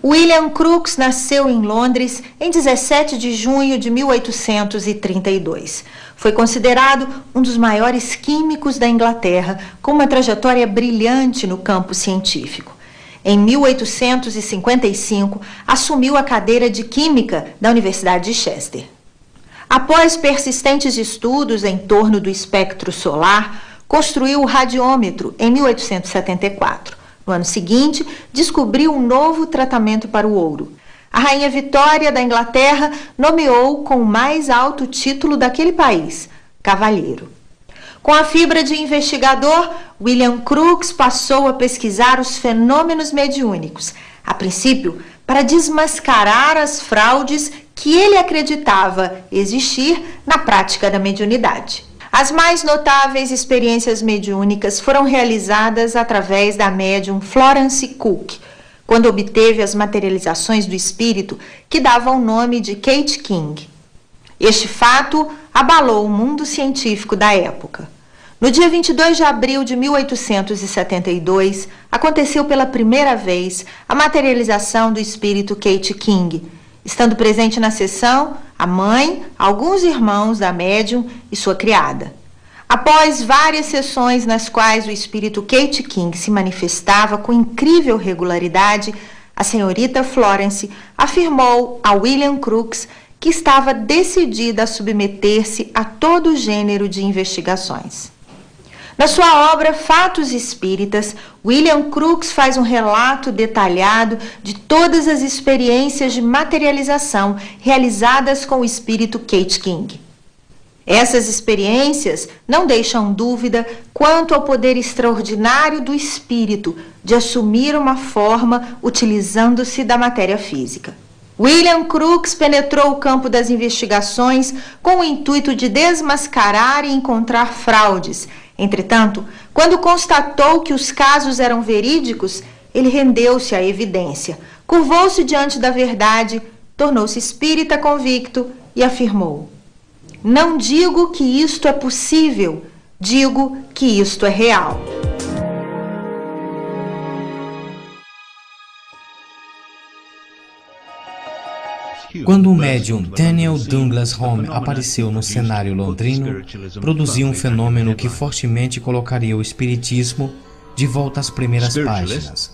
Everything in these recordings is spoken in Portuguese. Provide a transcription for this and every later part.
William Crookes nasceu em Londres em 17 de junho de 1832. Foi considerado um dos maiores químicos da Inglaterra, com uma trajetória brilhante no campo científico. Em 1855, assumiu a cadeira de Química da Universidade de Chester. Após persistentes estudos em torno do espectro solar, construiu o radiômetro em 1874. No ano seguinte, descobriu um novo tratamento para o ouro. A Rainha Vitória da Inglaterra nomeou com o mais alto título daquele país, cavalheiro. Com a fibra de investigador, William Crookes passou a pesquisar os fenômenos mediúnicos, a princípio para desmascarar as fraudes que ele acreditava existir na prática da mediunidade. As mais notáveis experiências mediúnicas foram realizadas através da médium Florence Cook, quando obteve as materializações do espírito que dava o nome de Kate King. Este fato abalou o mundo científico da época. No dia 22 de abril de 1872, aconteceu pela primeira vez a materialização do espírito Kate King, estando presente na sessão a mãe, alguns irmãos da médium e sua criada. Após várias sessões nas quais o espírito Kate King se manifestava com incrível regularidade, a senhorita Florence afirmou a William Crookes que estava decidida a submeter-se a todo gênero de investigações. Na sua obra Fatos Espíritas, William Crookes faz um relato detalhado de todas as experiências de materialização realizadas com o espírito Kate King. Essas experiências não deixam dúvida quanto ao poder extraordinário do espírito de assumir uma forma utilizando-se da matéria física. William Crookes penetrou o campo das investigações com o intuito de desmascarar e encontrar fraudes. Entretanto, quando constatou que os casos eram verídicos, ele rendeu-se à evidência, curvou-se diante da verdade, tornou-se espírita convicto e afirmou: "Não digo que isto é possível, digo que isto é real." Quando o médium Daniel Douglas Home apareceu no cenário londrino, produziu um fenômeno que fortemente colocaria o espiritismo de volta às primeiras páginas.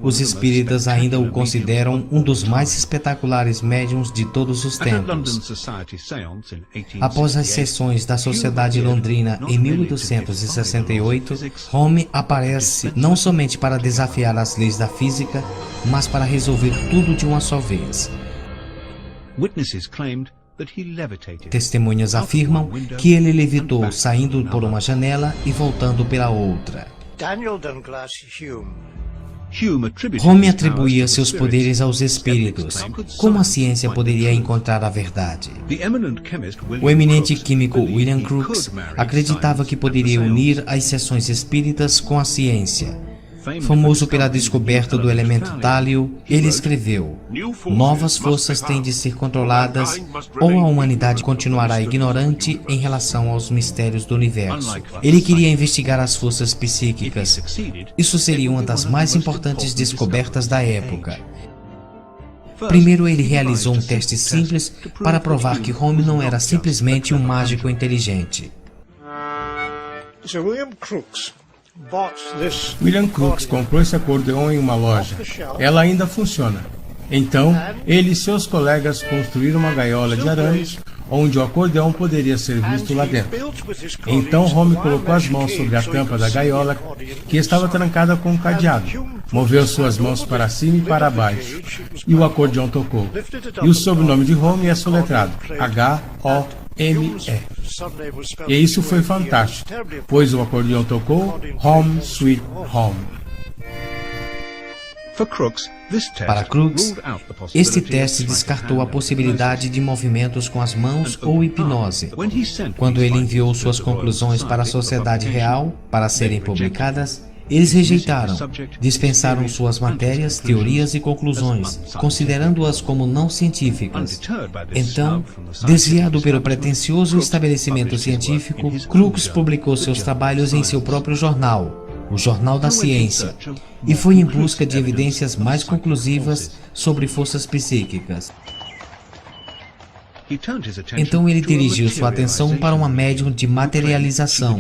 Os espíritas ainda o consideram um dos mais espetaculares médiums de todos os tempos. Após as sessões da Sociedade Londrina em 1868, Home aparece não somente para desafiar as leis da física, mas para resolver tudo de uma só vez. Testemunhas afirmam que ele levitou saindo por uma janela e voltando pela outra. Home atribuía seus poderes aos espíritos. Como a ciência poderia encontrar a verdade? O eminente químico William Crookes acreditava que poderia unir as sessões espíritas com a ciência. Famoso pela descoberta do elemento tálio, ele escreveu: "Novas forças têm de ser controladas ou a humanidade continuará ignorante em relação aos mistérios do universo." Ele queria investigar as forças psíquicas. Isso seria uma das mais importantes descobertas da época. Primeiro, ele realizou um teste simples para provar que Home não era simplesmente um mágico inteligente. William Crookes comprou esse acordeão em uma loja. Ela ainda funciona. Então, ele e seus colegas construíram uma gaiola de arames, onde o acordeão poderia ser visto lá dentro. Então, Home colocou as mãos sobre a tampa da gaiola, que estava trancada com um cadeado. Moveu suas mãos para cima e para baixo, e o acordeão tocou. E o sobrenome de Home é soletrado: H-O-M-E. E isso foi fantástico, pois o acordeão tocou Home Sweet Home. Para Crookes, este teste descartou a possibilidade de movimentos com as mãos ou hipnose. Quando ele enviou suas conclusões para a sociedade real para serem publicadas, eles rejeitaram, dispensaram suas matérias, teorias e conclusões, considerando-as como não científicas. Então, desviado pelo pretensioso estabelecimento científico, Crookes publicou seus trabalhos em seu próprio jornal, o Jornal da Ciência, e foi em busca de evidências mais conclusivas sobre forças psíquicas. Então ele dirigiu sua atenção para uma médium de materialização,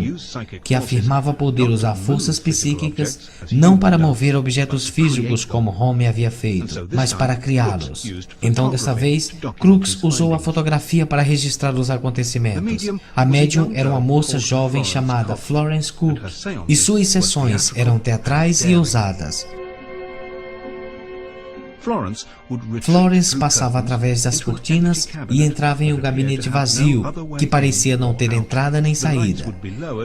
que afirmava poder usar forças psíquicas não para mover objetos físicos como Home havia feito, mas para criá-los. Então dessa vez, Crookes usou a fotografia para registrar os acontecimentos. A médium era uma moça jovem chamada Florence Cook, e suas sessões eram teatrais e ousadas. Florence passava através das cortinas e entrava em um gabinete vazio, que parecia não ter entrada nem saída.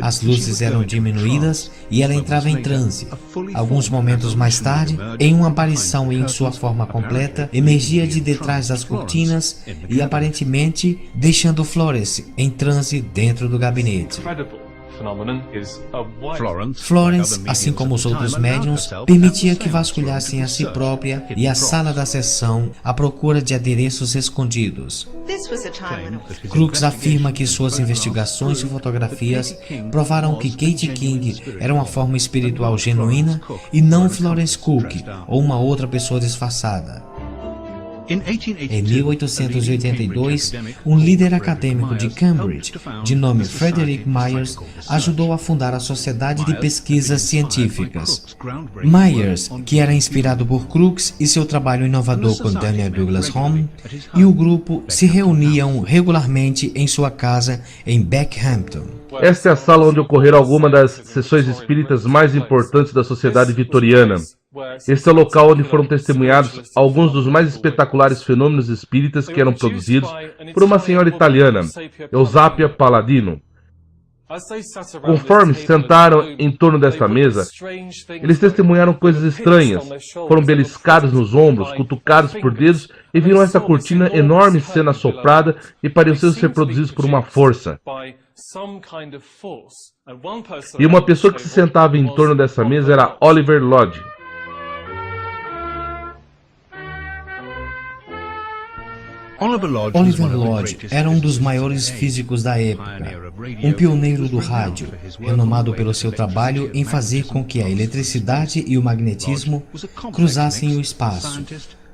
As luzes eram diminuídas e ela entrava em transe. Alguns momentos mais tarde, em uma aparição em sua forma completa, emergia de detrás das cortinas e aparentemente deixando Florence em transe dentro do gabinete. Florence, assim como os outros médiums, permitia que vasculhassem a si própria e a sala da sessão à procura de adereços escondidos. Crookes afirma que suas investigações e fotografias provaram que Katie King era uma forma espiritual genuína e não Florence Cook ou uma outra pessoa disfarçada. Em 1882, um líder acadêmico de Cambridge, de nome Frederick Myers, ajudou a fundar a Sociedade de Pesquisas Científicas. Myers, que era inspirado por Crookes e seu trabalho inovador com Daniel Douglas Home, e o grupo se reuniam regularmente em sua casa em Beckhampton. Esta é a sala onde ocorreram algumas das sessões espíritas mais importantes da sociedade vitoriana. Este é o local onde foram testemunhados alguns dos mais espetaculares fenômenos espíritas que eram produzidos por uma senhora italiana, Eusapia Palladino. Conforme se sentaram em torno desta mesa, eles testemunharam coisas estranhas, foram beliscados nos ombros, cutucados por dedos e viram essa cortina enorme sendo assoprada e pareciam ser produzidos por uma força. E uma pessoa que se sentava em torno dessa mesa era Oliver Lodge. Oliver Lodge era um dos maiores físicos da época, um pioneiro do rádio, renomado pelo seu trabalho em fazer com que a eletricidade e o magnetismo cruzassem o espaço.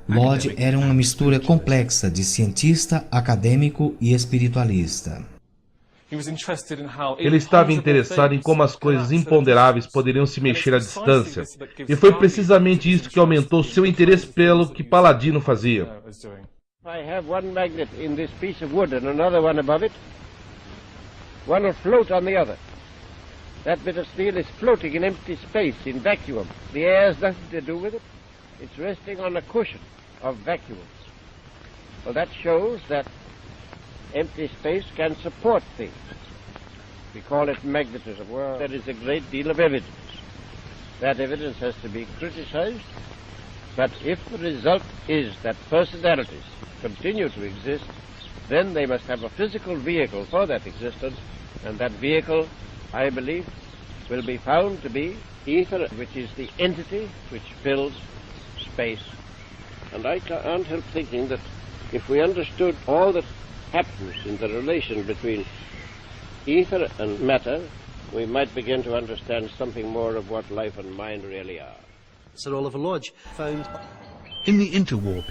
Lodge era uma mistura complexa de cientista, acadêmico e espiritualista. Ele estava interessado em como as coisas imponderáveis poderiam se mexer à distância, e foi precisamente isso que aumentou seu interesse pelo que Palladino fazia. I have one magnet in this piece of wood and another one above it. One will float on the other. That bit of steel is floating in empty space, in vacuum. The air has nothing to do with it. It's resting on a cushion of vacuums. Well, that shows that empty space can support things. We call it magnetism. Well, there is a great deal of evidence. That evidence has to be criticized. But if the result is that personalities continue to exist, then they must have a physical vehicle for that existence, and that vehicle, I believe, will be found to be ether, which is the entity which fills space. And I can't help thinking that if we understood all that happens in the relation between ether and matter, we might begin to understand something more of what life and mind really are. Sir Oliver Lodge found...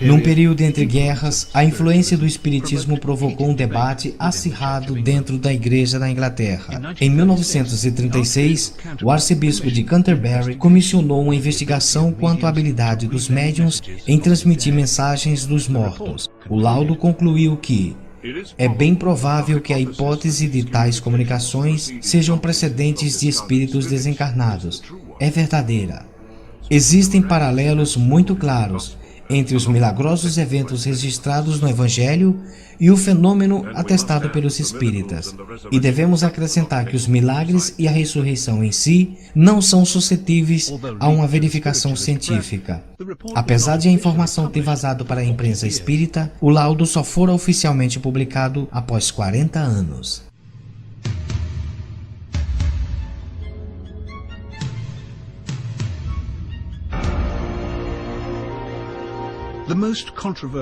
Num período entre guerras, a influência do espiritismo provocou um debate acirrado dentro da Igreja da Inglaterra. Em 1936, o arcebispo de Canterbury comissionou uma investigação quanto à habilidade dos médiuns em transmitir mensagens dos mortos. O laudo concluiu que é bem provável que a hipótese de tais comunicações sejam precedentes de espíritos desencarnados. É verdadeira. Existem paralelos muito claros entre os milagrosos eventos registrados no Evangelho e o fenômeno atestado pelos espíritas. E devemos acrescentar que os milagres e a ressurreição em si não são suscetíveis a uma verificação científica. Apesar de a informação ter vazado para a imprensa espírita, o laudo só fora oficialmente publicado após 40 anos.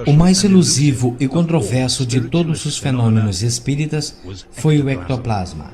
O mais elusivo e controverso de todos os fenômenos espíritas foi o ectoplasma.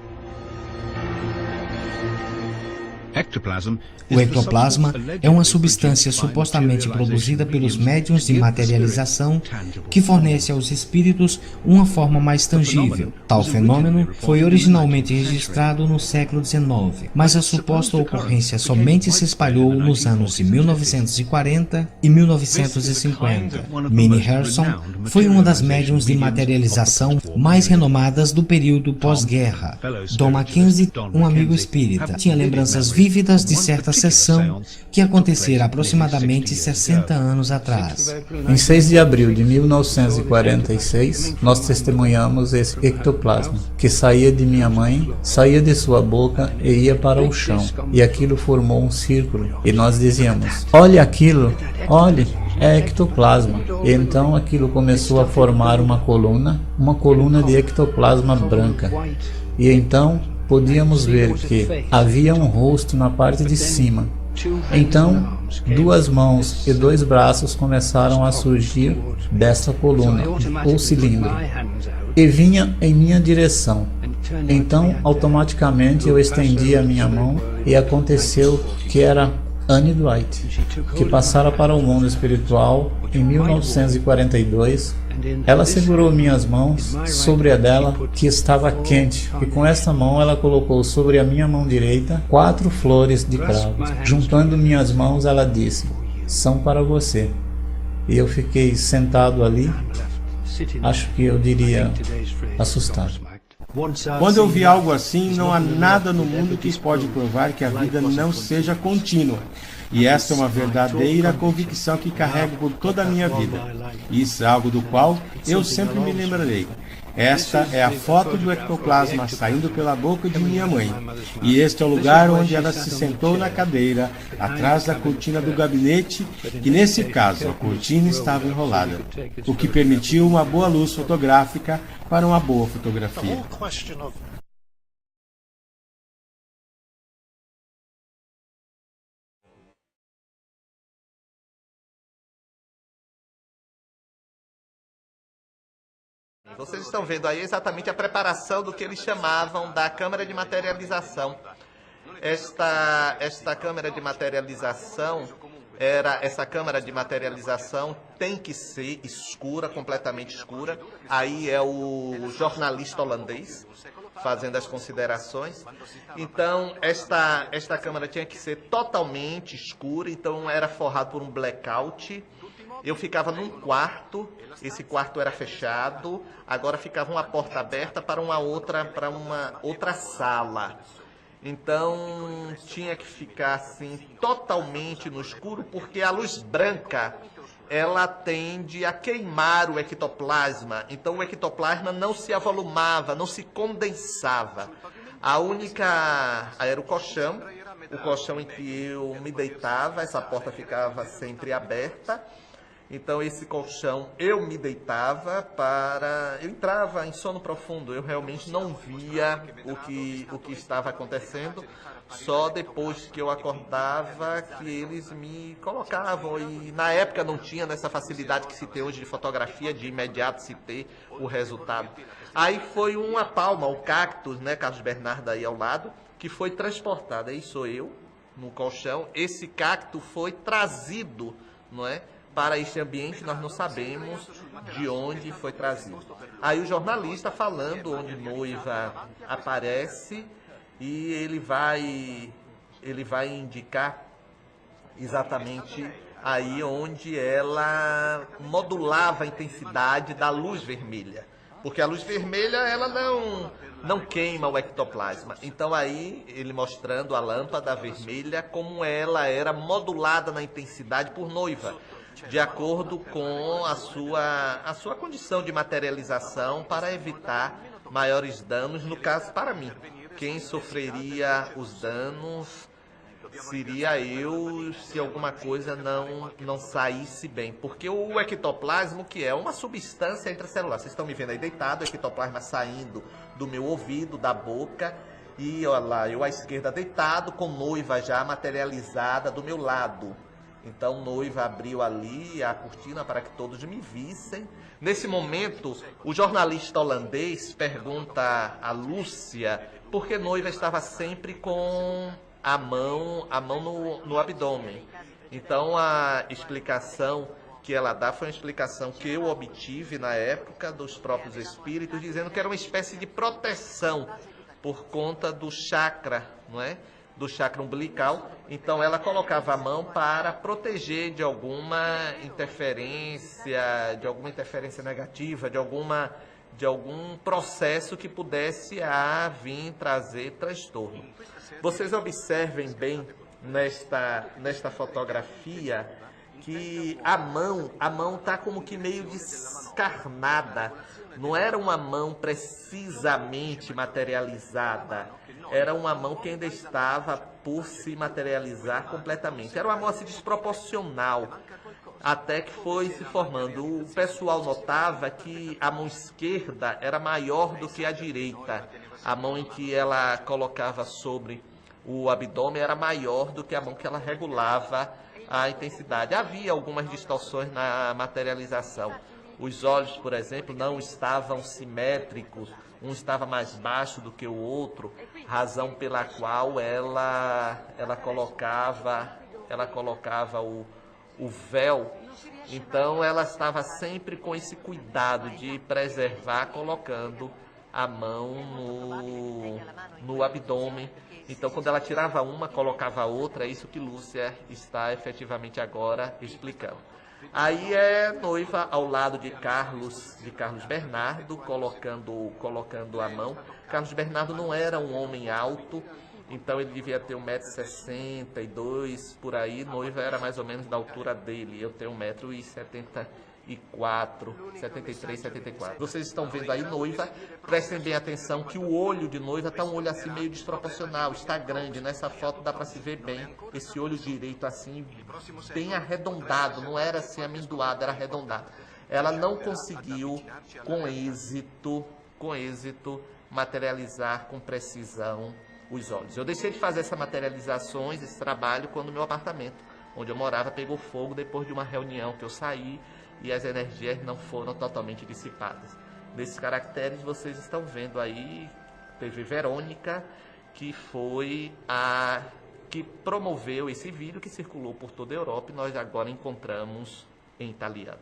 O ectoplasma é uma substância supostamente produzida pelos médiuns de materialização que fornece aos espíritos uma forma mais tangível. Tal fenômeno foi originalmente registrado no século XIX, mas a suposta ocorrência somente se espalhou nos anos de 1940 e 1950. Minnie Harrison foi uma das médiuns de materialização mais renomadas do período pós-guerra. Don Mackenzie, um amigo espírita, tinha lembranças vívidas de certa sessão que acontecera aproximadamente 60 anos atrás. Em 6 de abril de 1946, nós testemunhamos esse ectoplasma, que saía de minha mãe, saía de sua boca e ia para o chão. E aquilo formou um círculo. E nós dizíamos, olhe aquilo, olhe, é ectoplasma. E então aquilo começou a formar uma coluna de ectoplasma branca. E então podíamos ver que havia um rosto na parte de cima. Então, 2 mãos e 2 braços começaram a surgir dessa coluna, ou cilindro, e vinha em minha direção. Então, automaticamente eu estendi a minha mão e aconteceu que era Annie Dwight, que passara para o mundo espiritual em 1942. Ela segurou minhas mãos sobre a dela, que estava quente, e com esta mão ela colocou sobre a minha mão direita 4 flores de cravos. Juntando minhas mãos, ela disse, são para você. E eu fiquei sentado ali, acho que eu diria assustado. Quando eu vi algo assim, não há nada no mundo que pode provar que a vida não seja contínua. E esta é uma verdadeira convicção que carrego por toda a minha vida. Isso é algo do qual eu sempre me lembrarei. Esta é a foto do ectoplasma saindo pela boca de minha mãe. E este é o lugar onde ela se sentou na cadeira, atrás da cortina do gabinete, que nesse caso a cortina estava enrolada, o que permitiu uma boa luz fotográfica para uma boa fotografia. Vocês estão vendo aí exatamente a preparação do que eles chamavam da câmara de materialização. Esta câmara de materialização essa câmara de materialização tem que ser escura, completamente escura. Aí é o jornalista holandês fazendo as considerações. Então, esta câmara tinha que ser totalmente escura, então era forrado por um blackout. Eu ficava num quarto, esse quarto era fechado, agora ficava uma porta aberta para uma outra sala. Então tinha que ficar assim totalmente no escuro, porque a luz branca ela tende a queimar o ectoplasma. Então o ectoplasma não se avolumava, não se condensava. Era o colchão em que eu me deitava, essa porta ficava sempre aberta. Então esse colchão eu me deitava eu entrava em sono profundo, eu realmente não via o que estava acontecendo, só depois que eu acordava que eles me colocavam, e na época não tinha nessa facilidade que se tem hoje de fotografia, de imediato se ter o resultado. Aí foi uma palma, o cactus, né, Carlos Bernardo aí ao lado, que foi transportado, aí sou eu no colchão, esse cacto foi trazido, não é? Para este ambiente, nós não sabemos de onde foi trazido. Aí o jornalista falando onde noiva aparece, e ele vai indicar exatamente aí onde ela modulava a intensidade da luz vermelha. Porque a luz vermelha ela não queima o ectoplasma. Então aí ele mostrando a lâmpada vermelha como ela era modulada na intensidade por noiva, de acordo com a sua condição de materialização, para evitar maiores danos. No caso, para mim, quem sofreria os danos seria eu, se alguma coisa não saísse bem. Porque o ectoplasma, que é uma substância intracelular, vocês estão me vendo aí deitado, o ectoplasma saindo do meu ouvido, da boca, e olha lá, eu à esquerda deitado, com noiva já materializada do meu lado. Então, noiva abriu ali a cortina para que todos me vissem. Nesse momento, o jornalista holandês pergunta a Lúcia por que noiva estava sempre com a mão no abdômen. Então a explicação que ela dá foi uma explicação que eu obtive na época dos próprios espíritos, dizendo que era uma espécie de proteção por conta do chakra, não é? Do chakra umbilical. Então ela colocava a mão para proteger de alguma interferência negativa, de algum processo que pudesse vir trazer transtorno. Vocês observem bem nesta fotografia que a mão está como que meio descarnada. Não era uma mão precisamente materializada. Era uma mão que ainda estava por se materializar completamente. Era uma mão assim desproporcional, até que foi se formando. O pessoal notava que a mão esquerda era maior do que a direita. A mão em que ela colocava sobre o abdômen era maior do que a mão que ela regulava a intensidade. Havia algumas distorções na materialização. Os olhos, por exemplo, não estavam simétricos, um estava mais baixo do que o outro, razão pela qual ela colocava o véu. Então ela estava sempre com esse cuidado de preservar, colocando a mão no abdômen. Então quando ela tirava uma, colocava a outra. É isso que Lúcia está efetivamente agora explicando. Aí é noiva ao lado de Carlos Bernardo, colocando a mão. Carlos Bernardo não era um homem alto, então ele devia ter 1,62 m por aí. Noiva era mais ou menos da altura dele. Eu tenho 1,74 m, 73, 74. Vocês estão vendo aí noiva. Prestem bem atenção que o olho de noiva está um olho assim meio desproporcional, está grande. Nessa foto dá para se ver bem esse olho direito assim, bem arredondado. Não era assim amendoado, era arredondado. Ela não conseguiu com êxito materializar com precisão os olhos. Eu deixei de fazer essas materializações, esse trabalho, quando meu apartamento, onde eu morava, pegou fogo depois de uma reunião que eu saí e as energias não foram totalmente dissipadas. Nesses caracteres vocês estão vendo aí, teve Verônica, que foi a que promoveu esse vídeo que circulou por toda a Europa e nós agora encontramos em italiano.